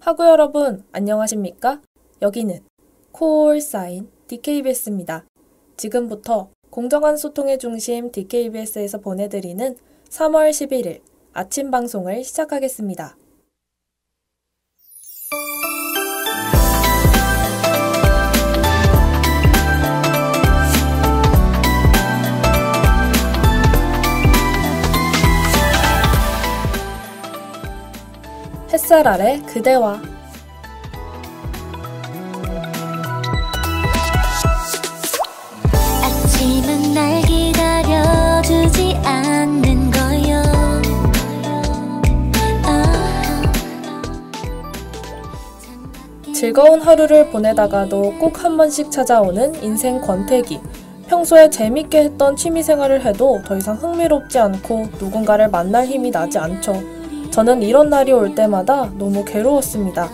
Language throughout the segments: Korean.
학우 여러분, 안녕하십니까? 여기는 콜사인 DKBS입니다. 지금부터 공정한 소통의 중심 DKBS에서 보내드리는 3월 11일 아침 방송을 시작하겠습니다. 햇살 아래 그대와 아침은 날 기다려주지 않는 거요. 즐거운 하루를 보내다가도 꼭 한 번씩 찾아오는 인생 권태기. 평소에 재밌게 했던 취미생활을 해도 더 이상 흥미롭지 않고 누군가를 만날 힘이 나지 않죠. 저는 이런 날이 올 때마다 너무 괴로웠습니다.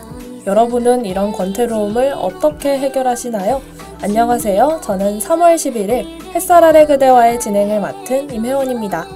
여러분은 이런 권태로움을 어떻게 해결하시나요? 안녕하세요. 저는 3월 11일 햇살 아래 그대와의 진행을 맡은 임혜원입니다.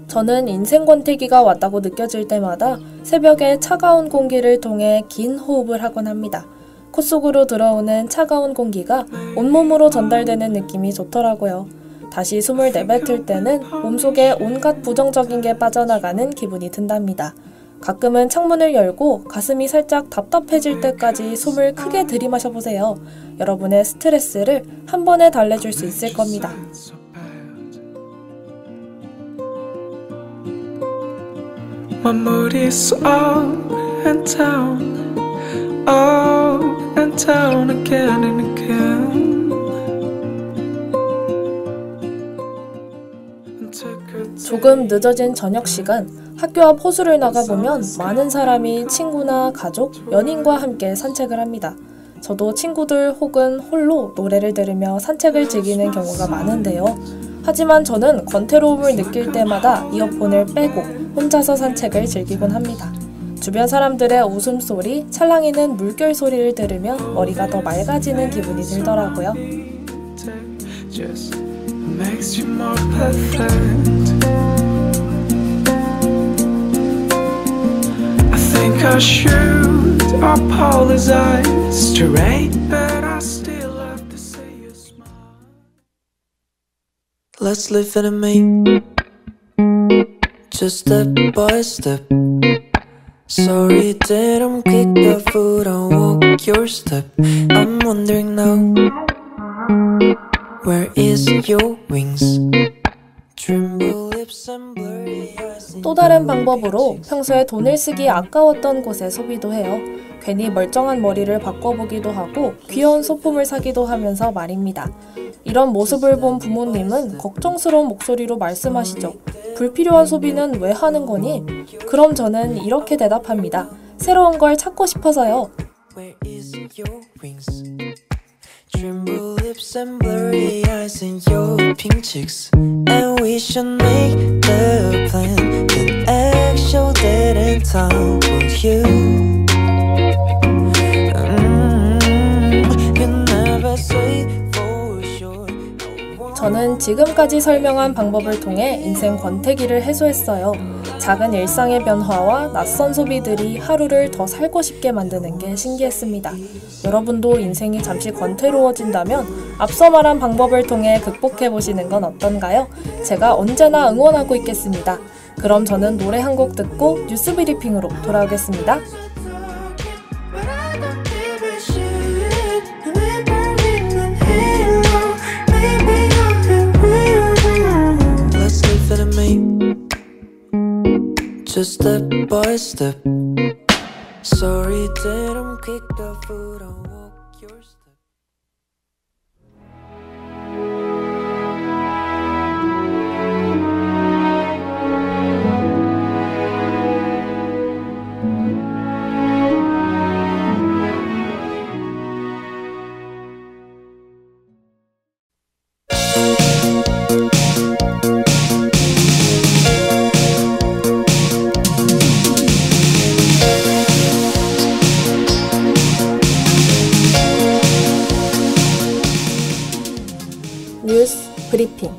저는 인생 권태기가 왔다고 느껴질 때마다 새벽에 차가운 공기를 통해 긴 호흡을 하곤 합니다. 코 속으로 들어오는 차가운 공기가 온몸으로 전달되는 느낌이 좋더라고요. 다시 숨을 내뱉을 때는 몸속에 온갖 부정적인 게 빠져나가는 기분이 든답니다. 가끔은 창문을 열고 가슴이 살짝 답답해질 때까지 숨을 크게 들이마셔보세요. 여러분의 스트레스를 한 번에 달래줄 수 있을 겁니다. My mood is up and down, up and down again and again. 조금 늦어진 저녁 시간, 학교 앞 호수를 나가보면 많은 사람이 친구나 가족, 연인과 함께 산책을 합니다. 저도 친구들 혹은 홀로 노래를 들으며 산책을 즐기는 경우가 많은데요. 하지만 저는 권태로움을 느낄 때마다 이어폰을 빼고 혼자서 산책을 즐기곤 합니다. 주변 사람들의 웃음소리, 찰랑이는 물결 소리를 들으며 머리가 더 맑아지는 기분이 들더라고요. Let's live in a me, just step by step. Sorry that I'm quick, but I walk your step. I'm wondering now, where is your wings? Tremble lips and blurry eyes. 또 다른 방법으로 평소에 돈을 쓰기 아까웠던 곳에 소비도 해요. 괜히 멀쩡한 머리를 바꿔보기도 하고 귀여운 소품을 사기도 하면서 말입니다. 이런 모습을 본 부모님은 걱정스러운 목소리로 말씀하시죠. 불필요한 소비는 왜 하는 거니? 그럼 저는 이렇게 대답합니다. 새로운 걸 찾고 싶어서요. Where is your wings? Tremble lips and blurry eyes and your pink cheeks. And we should make the plan. Then act show that in time for you. You never say for sure. 저는 지금까지 설명한 방법을 통해 인생 권태기를 해소했어요. 작은 일상의 변화와 낯선 소비들이 하루를 더 살고 싶게 만드는 게 신기했습니다. 여러분도 인생이 잠시 권태로워진다면 앞서 말한 방법을 통해 극복해보시는 건 어떤가요? 제가 언제나 응원하고 있겠습니다. 그럼 저는 노래 한 곡 듣고 뉴스 브리핑으로 돌아오겠습니다. Just step by step. Sorry that I'm quick, but I walk your step. 뉴스 브리핑.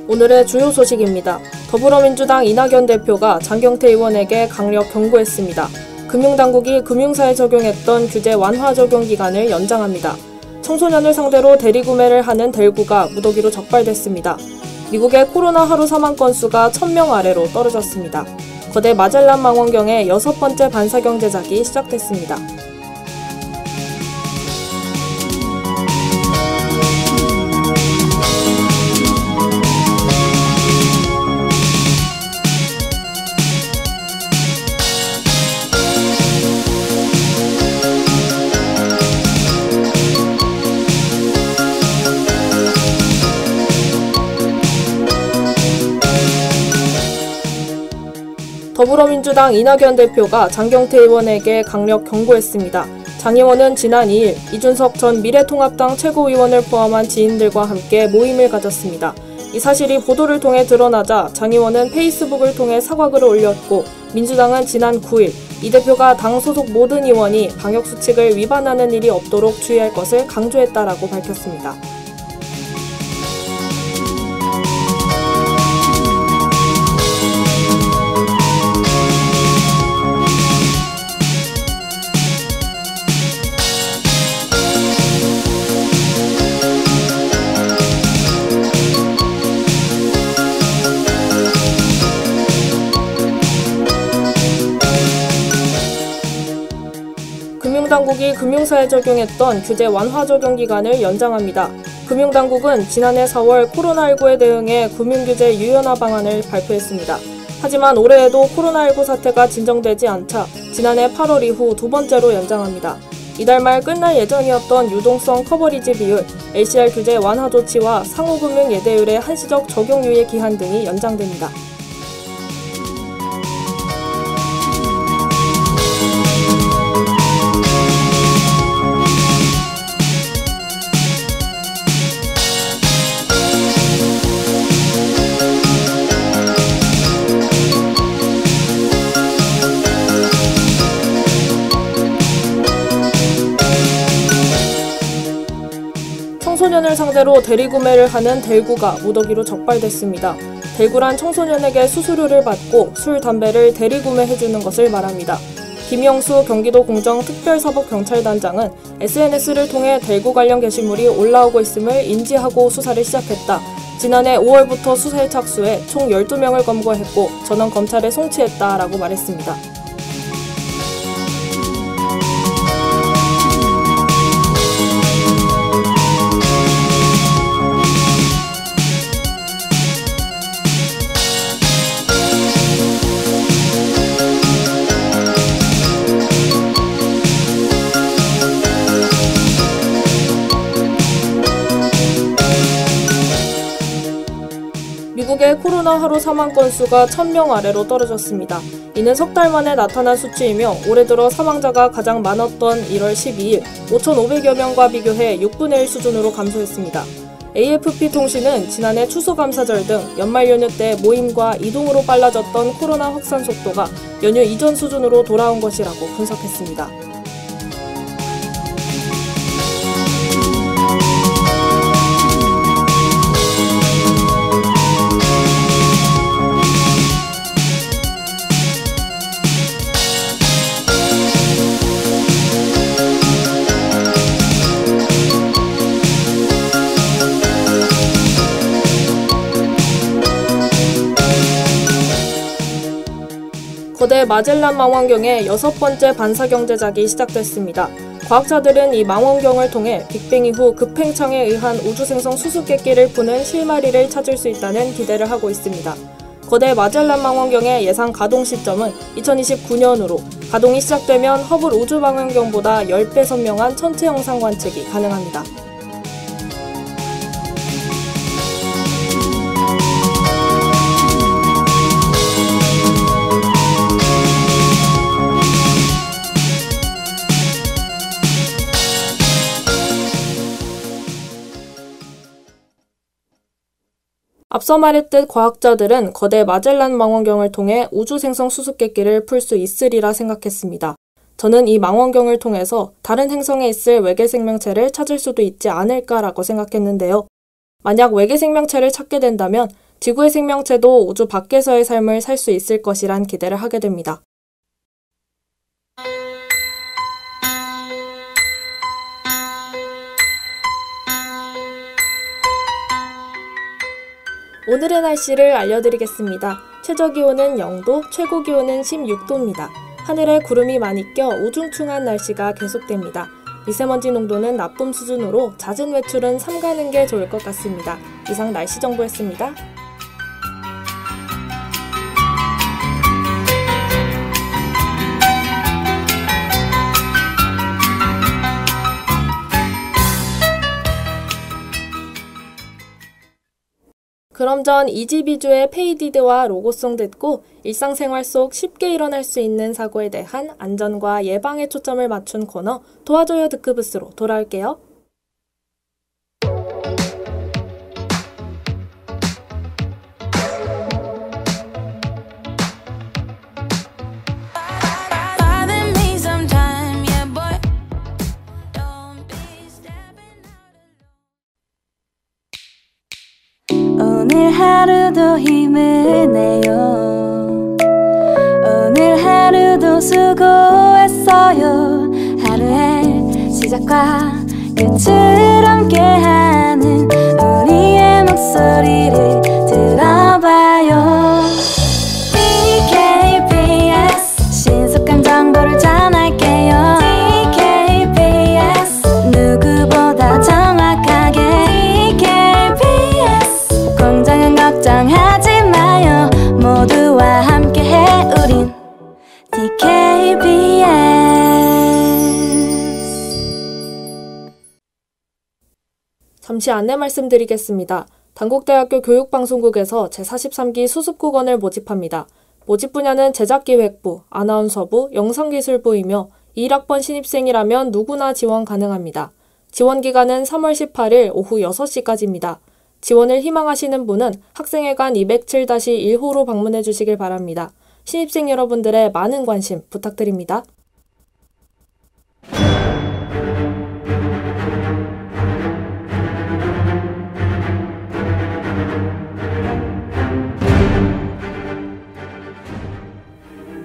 오늘의 주요 소식입니다. 더불어민주당 이낙연 대표가 장경태 의원에게 강력 경고했습니다. 금융당국이 금융사에 적용했던 규제 완화 적용 기간을 연장합니다. 청소년을 상대로 대리구매를 하는 델구가 무더기로 적발됐습니다. 미국의 코로나 하루 사망 건수가 1000명 아래로 떨어졌습니다. 거대 마젤란 망원경의 6번째 반사경 제작이 시작됐습니다. 더불어민주당 이낙연 대표가 장경태 의원에게 강력 경고했습니다. 장 의원은 지난 2일 이준석 전 미래통합당 최고위원을 포함한 지인들과 함께 모임을 가졌습니다. 이 사실이 보도를 통해 드러나자 장 의원은 페이스북을 통해 사과글을 올렸고, 민주당은 지난 9일 이 대표가 당 소속 모든 의원이 방역수칙을 위반하는 일이 없도록 주의할 것을 강조했다라고 밝혔습니다. 금융당국이 금융사에 적용했던 규제 완화 적용 기간을 연장합니다. 금융당국은 지난해 4월 코로나19에 대응해 금융규제 유연화 방안을 발표했습니다. 하지만 올해에도 코로나19 사태가 진정되지 않자 지난해 8월 이후 두 번째로 연장합니다. 이달 말 끝날 예정이었던 유동성 커버리지 비율, LCR 규제 완화 조치와 상호금융 예대율의 한시적 적용 유예 기한 등이 연장됩니다. 청소년을 상대로 대리구매를 하는 델구가 무더기로 적발됐습니다. 델구란 청소년에게 수수료를 받고 술, 담배를 대리구매해주는 것을 말합니다. 김영수 경기도 공정특별사법경찰단장은 SNS를 통해 델구 관련 게시물이 올라오고 있음을 인지하고 수사를 시작했다. 지난해 5월부터 수사에 착수해 총 12명을 검거했고 전원 검찰에 송치했다라고 말했습니다. 미국의 코로나 하루 사망 건수가 1000명 아래로 떨어졌습니다. 이는 석 달 만에 나타난 수치이며 올해 들어 사망자가 가장 많았던 1월 12일 5,500여 명과 비교해 6분의 1 수준으로 감소했습니다. AFP 통신은 지난해 추수감사절 등 연말 연휴 때 모임과 이동으로 빨라졌던 코로나 확산 속도가 연휴 이전 수준으로 돌아온 것이라고 분석했습니다. 거대 마젤란 망원경의 6번째 반사경 제작이 시작됐습니다. 과학자들은 이 망원경을 통해 빅뱅 이후 급팽창에 의한 우주생성 수수께끼를 푸는 실마리를 찾을 수 있다는 기대를 하고 있습니다. 거대 마젤란 망원경의 예상 가동 시점은 2029년으로 가동이 시작되면 허블 우주망원경보다 10배 선명한 천체 영상 관측이 가능합니다. 앞서 말했듯 과학자들은 거대 마젤란 망원경을 통해 우주 생성 수수께끼를 풀 수 있으리라 생각했습니다. 저는 이 망원경을 통해서 다른 행성에 있을 외계 생명체를 찾을 수도 있지 않을까라고 생각했는데요. 만약 외계 생명체를 찾게 된다면 지구의 생명체도 우주 밖에서의 삶을 살 수 있을 것이란 기대를 하게 됩니다. 오늘의 날씨를 알려드리겠습니다. 최저기온은 0도, 최고기온은 16도입니다. 하늘에 구름이 많이 껴 우중충한 날씨가 계속됩니다. 미세먼지 농도는 나쁨 수준으로 잦은 외출은 삼가는 게 좋을 것 같습니다. 이상 날씨 정보였습니다. 그럼 전 이지비주의 페이디드와 로고송 듣고 일상생활 속 쉽게 일어날 수 있는 사고에 대한 안전과 예방에 초점을 맞춘 코너 도와줘요 드크부스로 돌아올게요. 오늘 하루도 힘을 내요. 오늘 하루도 수고했어요. 하루의 시작과 끝을 함께하는 우리의 목소리를 들어봐요. DKBS 신속한 정보를 전할게요. DKBS 누구보다 정확하게 DKBS 공장은 걱정하지 마요. 모두와 함께해 우린 DKBS. 잠시 안내 말씀드리겠습니다. 단국대학교 교육방송국에서 제43기 수습국원을 모집합니다. 모집 분야는 제작기획부, 아나운서부, 영상기술부이며 1학번 신입생이라면 누구나 지원 가능합니다. 지원 기간은 3월 18일 오후 6시까지입니다. 지원을 희망하시는 분은 학생회관 207-1호로 방문해 주시길 바랍니다. 신입생 여러분들의 많은 관심 부탁드립니다.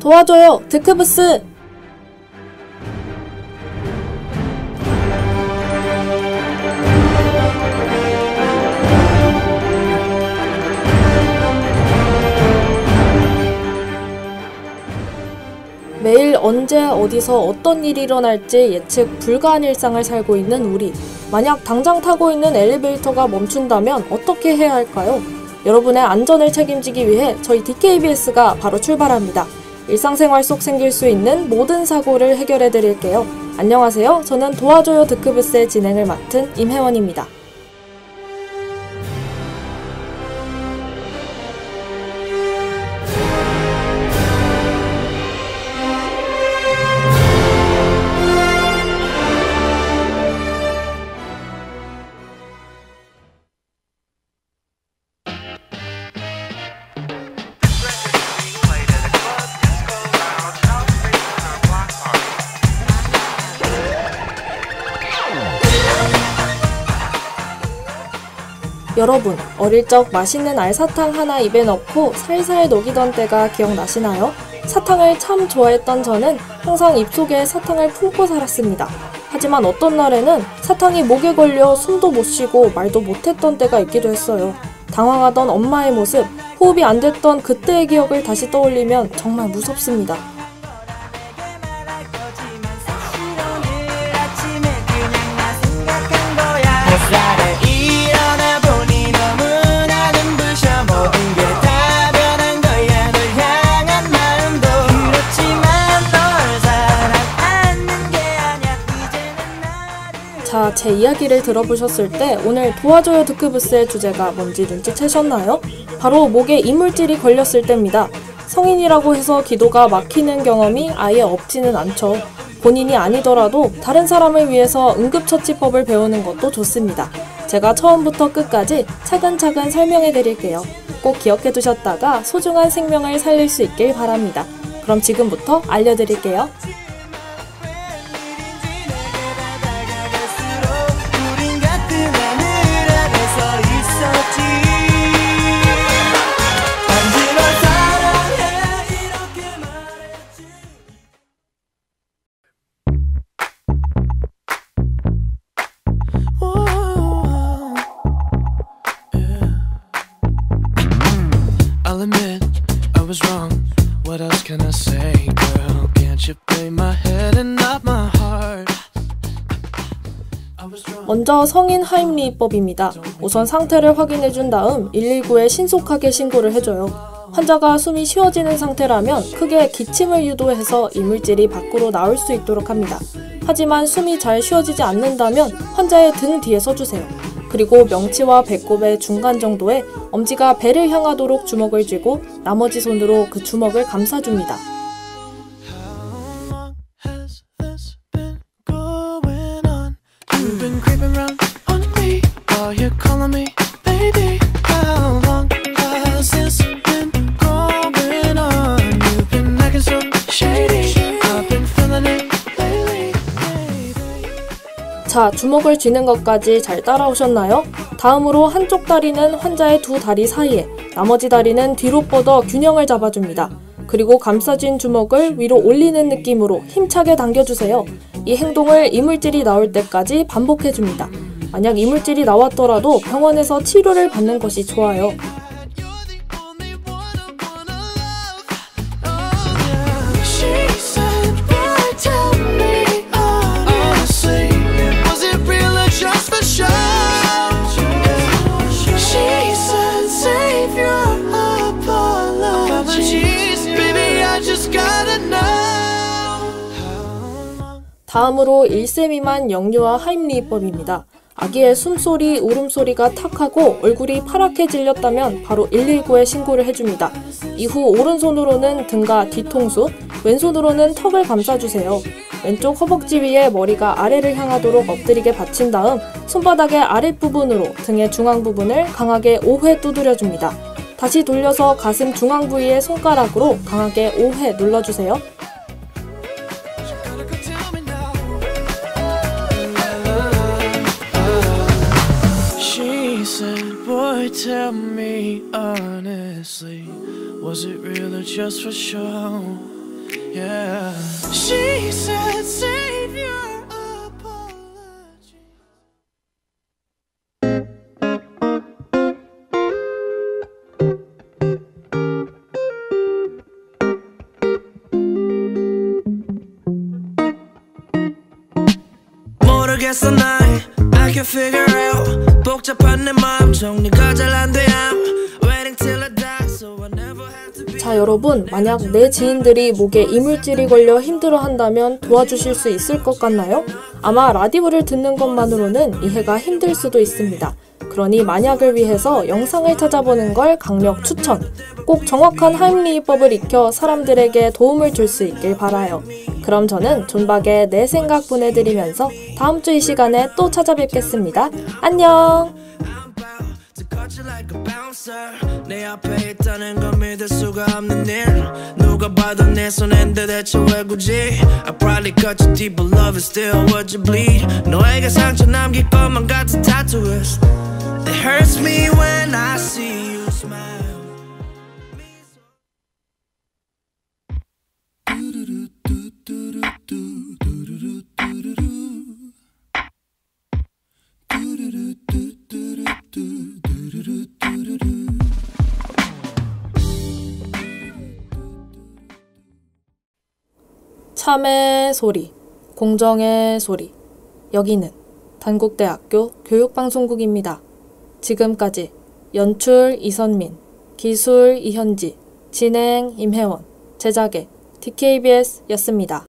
도와줘요 드크부스. 매일 언제 어디서 어떤 일이 일어날지 예측 불가한 일상을 살고 있는 우리. 만약 당장 타고 있는 엘리베이터가 멈춘다면 어떻게 해야 할까요? 여러분의 안전을 책임지기 위해 저희 DKBS가 바로 출발합니다. 일상생활 속 생길 수 있는 모든 사고를 해결해 드릴게요. 안녕하세요. 저는 도와줘요 드크부스의 진행을 맡은 임혜원입니다. 여러분, 어릴 적 맛있는 알사탕 하나 입에 넣고 살살 녹이던 때가 기억나시나요? 사탕을 참 좋아했던 저는 항상 입속에 사탕을 품고 살았습니다. 하지만 어떤 날에는 사탕이 목에 걸려 숨도 못 쉬고 말도 못했던 때가 있기도 했어요. 당황하던 엄마의 모습, 호흡이 안 됐던 그때의 기억을 다시 떠올리면 정말 무섭습니다. 자, 제 이야기를 들어보셨을 때 오늘 도와줘요 드크부스의 주제가 뭔지 눈치채셨나요? 바로 목에 이물질이 걸렸을 때입니다. 성인이라고 해서 기도가 막히는 경험이 아예 없지는 않죠. 본인이 아니더라도 다른 사람을 위해서 응급처치법을 배우는 것도 좋습니다. 제가 처음부터 끝까지 차근차근 설명해 드릴게요. 꼭 기억해 두셨다가 소중한 생명을 살릴 수 있길 바랍니다. 그럼 지금부터 알려드릴게요. I'll admit I was wrong. What else can I say, girl? Can't you play my head and not my heart? 먼저 성인 하임리히법입니다. 우선 상태를 확인해준 다음 119에 신속하게 신고를 해줘요. 환자가 숨이 쉬어지는 상태라면 크게 기침을 유도해서 이물질이 밖으로 나올 수 있도록 합니다. 하지만 숨이 잘 쉬어지지 않는다면 환자의 등 뒤에 서주세요. 그리고 명치와 배꼽의 중간 정도에 엄지가 배를 향하도록 주먹을 쥐고 나머지 손으로 그 주먹을 감싸줍니다. 자, 주먹을 쥐는 것까지 잘 따라오셨나요? 다음으로 한쪽 다리는 환자의 두 다리 사이에, 나머지 다리는 뒤로 뻗어 균형을 잡아줍니다. 그리고 감싸진 주먹을 위로 올리는 느낌으로 힘차게 당겨주세요. 이 행동을 이물질이 나올 때까지 반복해줍니다. 만약 이물질이 나왔더라도 병원에서 치료를 받는 것이 좋아요. 다음으로 1세 미만 영유아 하임리히법입니다. 아기의 숨소리, 울음소리가 탁하고 얼굴이 파랗게 질렸다면 바로 119에 신고를 해줍니다. 이후 오른손으로는 등과 뒤통수, 왼손으로는 턱을 감싸주세요. 왼쪽 허벅지 위에 머리가 아래를 향하도록 엎드리게 받친 다음 손바닥의 아랫부분으로 등의 중앙 부분을 강하게 5회 두드려줍니다. 다시 돌려서 가슴 중앙 부위의 손가락으로 강하게 5회 눌러주세요. Boy, tell me honestly, was it real or just for show? Yeah. She said, save your apology. 모르겠어 난 I can figure out 복잡한 내 마음 정리가 잘 안 돼 I'm waiting till I die so I never have to be. 자, 여러분, 만약 내 지인들이 목에 이물질이 걸려 힘들어한다면 도와주실 수 있을 것 같나요? 아마 라디오를 듣는 것만으로는 이해가 힘들 수도 있습니다. 그러니 만약을 위해서 영상을 찾아보는 걸 강력 추천! 꼭 정확한 하임리히법을 익혀 사람들에게 도움을 줄 수 있길 바라요. 그럼 저는 존박의 내 생각 보내드리면서 다음 주 이 시간에 또 찾아뵙겠습니다. 안녕! 내 앞에 있다는 건 믿을 수가 없는 일 누가 봐도 내 손인데 대체 왜 굳이 I probably cut you deep but love is still what you bleed 너에게 상처 남길 것만 같은 tattooist It hurts me when I see you smile 참의 소리, 공정의 소리. 여기는 단국대학교 교육방송국입니다. 지금까지 연출 이선민, 기술 이현지, 진행 임혜원, 제작의 DKBS였습니다.